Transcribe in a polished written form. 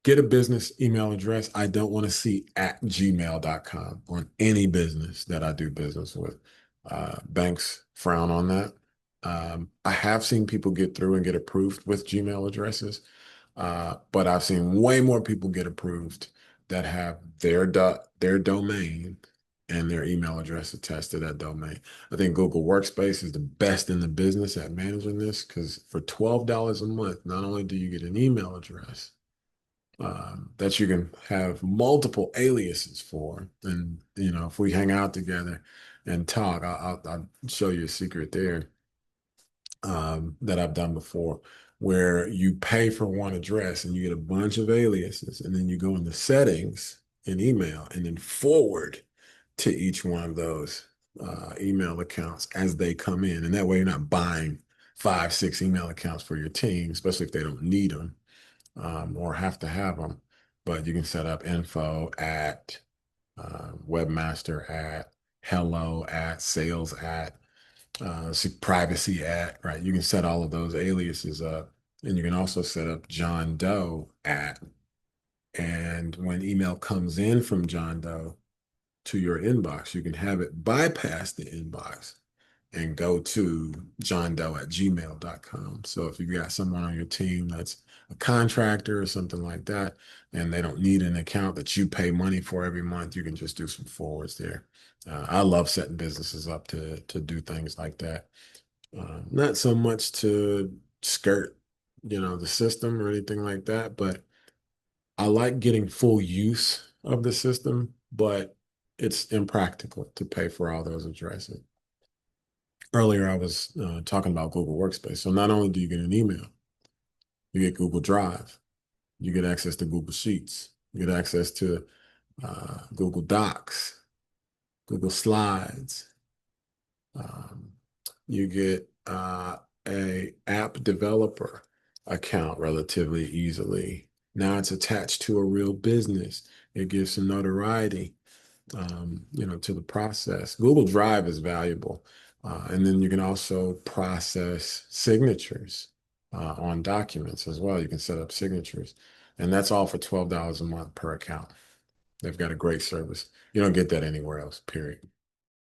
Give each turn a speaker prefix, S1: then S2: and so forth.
S1: get a business email address. I don't want to see at gmail.com on any business that I do business with. Banks frown on that. I have seen people get through and get approved with Gmail addresses, but I've seen way more people get approved that have their domain and their email address attached to that domain. I think Google Workspace is the best in the business at managing this because for $12 a month, not only do you get an email address that you can have multiple aliases for, and if we hang out together and talk, I'll show you a secret there that I've done before, where you pay for one address and you get a bunch of aliases, and then you go into settings in email and then forward to each one of those email accounts as they come in. And that way you're not buying five, six email accounts for your team, especially if they don't need them or have to have them. But you can set up info at webmaster at hello at sales at privacy at, right? You can set all of those aliases up, and you can also set up John Doe at. And when email comes in from John Doe to your inbox, you can have it bypass the inbox and go to johndoe at gmail.com. So if you got someone on your team that's a contractor or something like that, and they don't need an account that you pay money for every month, you can just do some forwards there. I love setting businesses up to do things like that. Not so much to skirt, the system or anything like that, but I like getting full use of the system, but it's impractical to pay for all those addresses. Earlier, I was talking about Google Workspace. So not only do you get an email, you get Google Drive, you get access to Google Sheets, you get access to Google Docs, Google Slides. Um, you get a app developer account relatively easily. Now it's attached to a real business. It gives some notoriety, to the process. Google Drive is valuable. And then you can also process signatures on documents as well. You can set up signatures. And that's all for $12 a month per account. They've got a great service. You don't get that anywhere else, period.